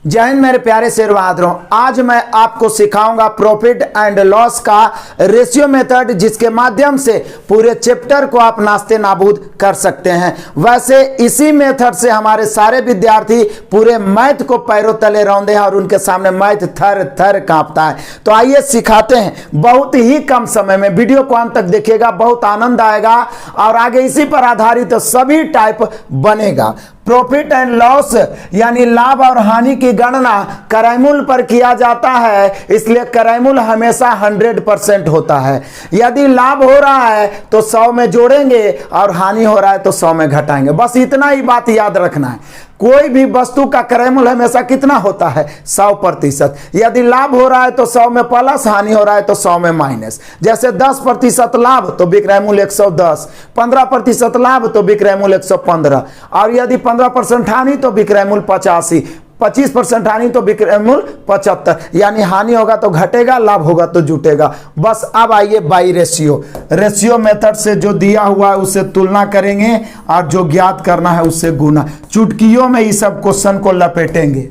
जय हिंद मेरे प्यारे शेर बहादुरों। आज मैं आपको सिखाऊंगा प्रॉफिट एंड लॉस का रेशियो मेथड, जिसके माध्यम से पूरे चैप्टर को आप नास्ते नाबूद कर सकते हैं। वैसे इसी मेथड से हमारे सारे विद्यार्थी पूरे मैथ को पैरों तले रौंदे हैं और उनके सामने मैथ थर थर कांपता है। तो आइए सिखाते हैं, बहुत ही कम समय में। वीडियो को अंत तक देखिएगा, बहुत आनंद आएगा और आगे इसी पर आधारित सभी टाइप बनेगा। प्रॉफिट एंड लॉस यानी लाभ और हानि की गणना करैमूल पर किया जाता है, इसलिए करैमूल हमेशा 100% होता है। यदि लाभ हो रहा है तो 100 में जोड़ेंगे और हानि हो रहा है तो 100 में घटाएंगे। बस इतना ही बात याद रखना है। कोई भी वस्तु का करैमूल हमेशा कितना होता है? 100%। यदि लाभ हो रहा है तो 100 में प्लस, हानि हो रहा है तो 100 में माइनस। जैसे 10% लाभ तो विक्रयमूल 110, 15% लाभ तो विक्रयमूल 115, और यदि 15% हानि तो विक्रयमूल 85, 25% हानि तो विक्रयमूल 75। यानी हानि होगा तो घटेगा, लाभ होगा तो जुटेगा। बस अब आइए बाई रेशियो मेथड से जो दिया हुआ है उससे तुलना करेंगे और जो ज्ञात करना है उससे गुना। चुटकियों में इस सब क्वेश्चन को लपेटेंगे।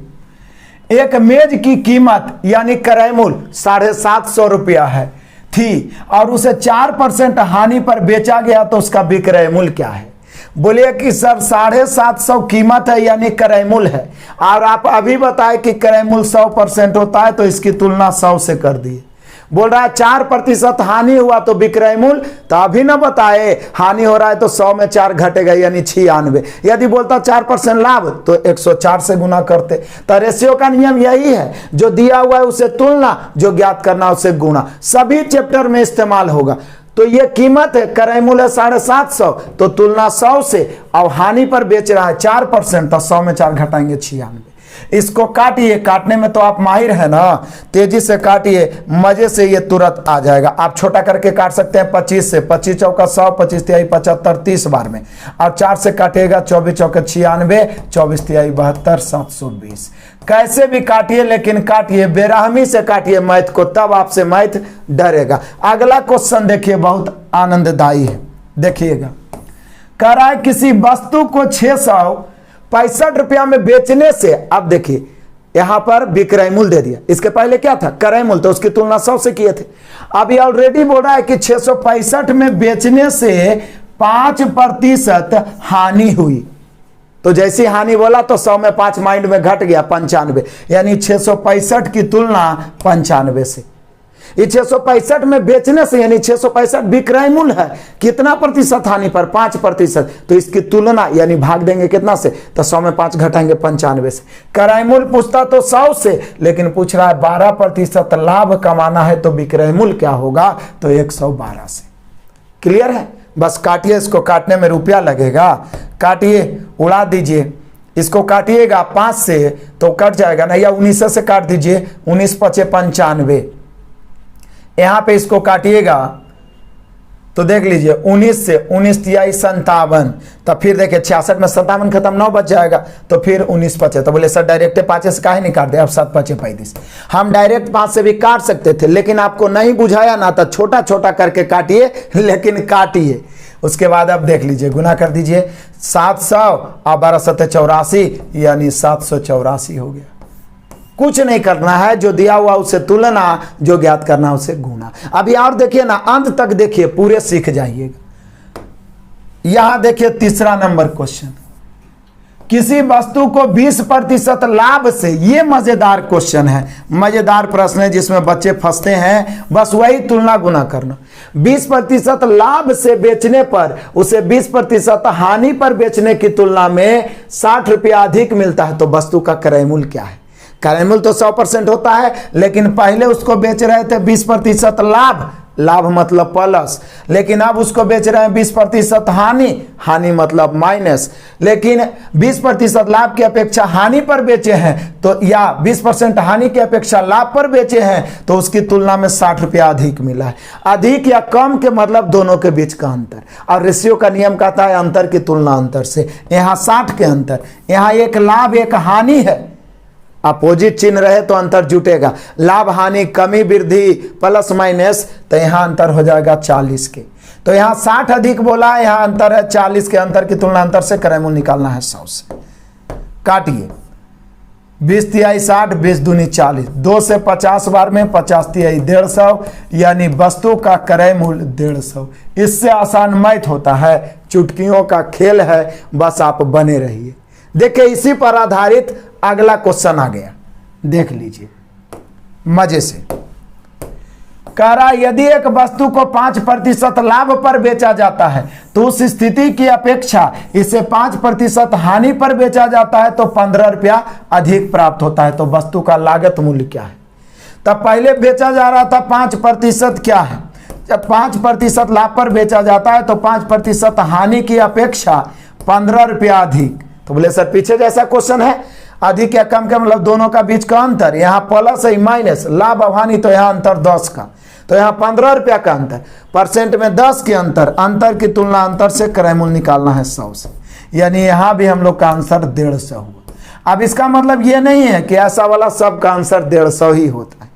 एक मेज की कीमत यानी करैमूल 750 रुपया है थी और उसे 4% हानि पर बेचा गया तो उसका विक्रयमूल्य क्या है? बोलिए कि सर 750 कीमत है यानी करैमूल है, और आप अभी बताए कि करैमूल 100% होता है तो इसकी तुलना 100 से कर दिए। बोल रहा है 4% हानि हुआ तो विक्रयमूल, तो अभी ना बताए हानि हो रहा है तो 100 में 4 घटेगा यानी 96। यदि बोलता 4% लाभ तो 104 से गुना करते। तो रेशियो का नियम यही है, जो दिया हुआ है उसे तुलना, जो ज्ञात करना उसे गुणा। सभी चैप्टर में इस्तेमाल होगा। तो ये कीमत है, करैमूल है 750, तो तुलना 100 से, और हानि पर बेच रहा है 4%, तो 100 में 4 घटाएंगे 96। इसको काटिए, काटने में तो आप माहिर है ना, तेजी से काटिए, मजे से ये तुरंत आ जाएगा। आप छोटा करके काट सकते हैं 25 से, 25 चौका 100, 25 तिहाई 75, 30 बार में। और 4 से काटिएगा 24 चौके 96, 24 तिहाई 72, 720। कैसे भी काटिए, लेकिन काटिए, बेरहमी से काटिए मैथ को, तब आपसे मैथ डरेगा। अगला क्वेश्चन देखिए, बहुत आनंददायी है, देखिएगा। कह रहा है किसी वस्तु को 665 रुपया में बेचने से, अब देखिए यहां पर विक्रयमूल्य दे दिया, इसके पहले क्या था? करैमूल, तो उसकी तुलना 100 से किए थे। अब ये ऑलरेडी बोल रहा है कि 665 में बेचने से 5% हानि हुई, तो जैसी हानि बोला तो 100 में 5 माइंड में घट गया 95, यानी 665 की तुलना 95 से। ये 665 में बेचने से यानी 665 विक्रयमूल्य है, कितना प्रतिशत हानि पर? 5%, तो इसकी तुलना यानी भाग देंगे कितना से? तो 100 में 5 घटाएंगे 95 से। करैमूल्य पूछता तो 100 से, लेकिन पूछ रहा है 12% लाभ कमाना है तो विक्रयमूल्य क्या होगा? तो 112 से। क्लियर है? बस काटिए, इसको काटने में रुपया लगेगा, काटिए, उड़ा दीजिए। इसको काटिएगा 5 से तो कट जाएगा ना, या 19 से काट दीजिए, 19 5 95। यहां पे इसको काटिएगा तो देख लीजिए 19 से 19 तिहाई 57, तो फिर देखिए 66 में 57 खत्म, 9 बच जाएगा, तो फिर 19 5। तो बोले सर डायरेक्ट 5 से काहे नहीं काट दे? अब 7 5 35। हम डायरेक्ट 5 से भी काट सकते थे, लेकिन आपको नहीं बुझाया ना, तो छोटा छोटा करके काटिए, लेकिन काटिए। उसके बाद अब देख लीजिए, गुना कर दीजिए 700 और 12 7 84, यानी 784 हो गया। कुछ नहीं करना है, जो दिया हुआ उसे तुलना, जो ज्ञात करना उसे गुना। अभी और देखिए ना, अंत तक देखिए, पूरे सीख जाइएगा। यहां देखिए तीसरा नंबर क्वेश्चन, किसी वस्तु को 20% लाभ से, ये मजेदार क्वेश्चन है, मजेदार प्रश्न है जिसमें बच्चे फंसते हैं। बस वही तुलना गुना करना। 20% लाभ से बेचने पर उसे 20% हानि पर बेचने की तुलना में 60 रुपया अधिक मिलता है, तो वस्तु का करैमूल्य क्या है? करैमूल्य तो 100% होता है, लेकिन पहले उसको बेच रहे थे 20% लाभ, लाभ मतलब प्लस, लेकिन अब उसको बेच रहे हैं 20% हानि, हानि मतलब माइनस। लेकिन 20% लाभ की अपेक्षा हानि पर बेचे हैं, तो या 20% हानि की अपेक्षा लाभ पर बेचे हैं, तो उसकी तुलना में 60 रुपया अधिक मिला है। अधिक या कम के मतलब दोनों के बीच का अंतर, और रेशियो का नियम कहता है अंतर की तुलना अंतर से। यहाँ 60 के अंतर, यहाँ एक लाभ एक हानि है, अपोजिट चिन्ह रहे तो अंतर जुटेगा। लाभ हानि कमी वृद्धि प्लस माइनस, तो यहां अंतर हो जाएगा 40 के। तो यहां 60 अधिक बोला है, यहां अंतर है 40 के। अंतर की तुलना अंतर से करैमूल्य निकालना है 100 से। काटिए, 20 तिहाई 60, 20 दूनी 40, 2 से 50 बार में 50 तिहाई 150, यानी वस्तु का क्रय मूल्य 150। इससे आसान मैथ होता है, चुटकियों का खेल है, बस आप बने रहिए। देखिए इसी पर आधारित अगला क्वेश्चन आ गया, देख लीजिए मजे से। कह रहा यदि एक वस्तु को 5% लाभ पर बेचा जाता है तो उस स्थिति की अपेक्षा इसे 5% हानि पर बेचा जाता है तो 15 रुपया अधिक प्राप्त होता है। तो वस्तु का लागत मूल्य क्या है? तब पहले बेचा जा रहा था 5% क्या है? जब 5% लाभ पर बेचा जाता है तो 5% हानि की अपेक्षा 15 रुपया अधिक। तो बोले सर पीछे जैसा क्वेश्चन है, अधिक या कम का मतलब दोनों का बीच का अंतर, यहाँ प्लस है माइनस, लाभ और हानि, तो यहाँ अंतर 10 का, तो यहाँ 15 रुपया का अंतर, परसेंट में 10 के अंतर की तुलना अंतर से क्रय मूल्य निकालना है 100 से, यानी यहाँ भी हम लोग का आंसर 150 हुआ। अब इसका मतलब ये नहीं है कि ऐसा वाला सब का आंसर 150 ही होता है।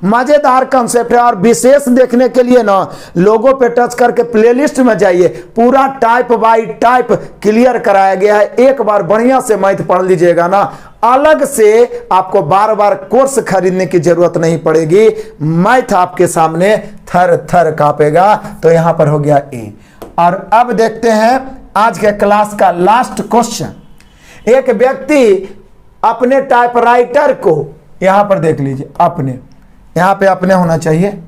मजेदार कंसेप्ट है और विशेष देखने के लिए ना लोगों पे टच करके प्लेलिस्ट में जाइए, पूरा टाइप बाय टाइप क्लियर कराया गया है। एक बार बढ़िया से मैथ पढ़ लीजिएगा ना, अलग से आपको बार बार कोर्स खरीदने की जरूरत नहीं पड़ेगी, मैथ आपके सामने थर थर कांपेगा। तो यहां पर हो गया ए। और अब देखते हैं आज के क्लास का लास्ट क्वेश्चन। एक व्यक्ति अपने टाइपराइटर को, यहां पर देख लीजिए, अपने, यहां पे अपने होना चाहिए,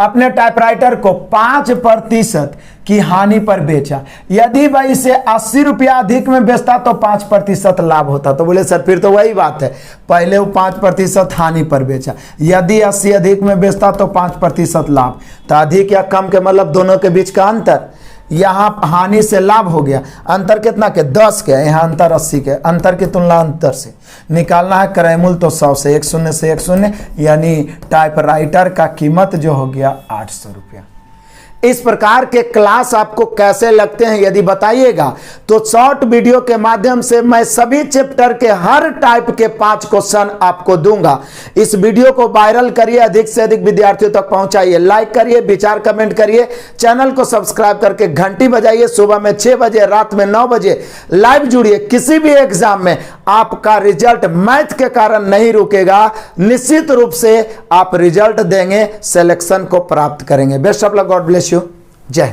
अपने टाइपराइटर को 5% की हानि पर बेचा। यदि वह इसे 80 रुपया अधिक में बेचता तो 5% लाभ होता। तो बोले सर फिर तो वही बात है, पहले वो 5% हानि पर बेचा, यदि 80 अधिक में बेचता तो 5% लाभ। तो अधिक या कम के मतलब दोनों के बीच का अंतर, यहाँ हानि से लाभ हो गया, अंतर कितना के 10 के, यहाँ अंतर 80 के, अंतर की तुलना अंतर से निकालना है क्रय मूल्य, तो 100 से 1 शून्य से 1 शून्य, यानी टाइपराइटर का कीमत जो हो गया 800 रुपया। इस प्रकार के क्लास आपको कैसे लगते हैं यदि बताइएगा तो शॉर्ट वीडियो के माध्यम से मैं सभी चैप्टर के हर टाइप के 5 क्वेश्चन आपको दूंगा। इस वीडियो को वायरल करिए, अधिक से अधिक विद्यार्थियों तक पहुंचाइए, लाइक करिए, विचार कमेंट करिए, चैनल को सब्सक्राइब करके घंटी बजाइए। सुबह में 6 बजे, रात में 9 बजे लाइव जुड़िए। किसी भी एग्जाम में आपका रिजल्ट मैथ के कारण नहीं रुकेगा, निश्चित रूप से आप रिजल्ट देंगे, सिलेक्शन को प्राप्त करेंगे। Best of luck, God bless you, जय हिंद।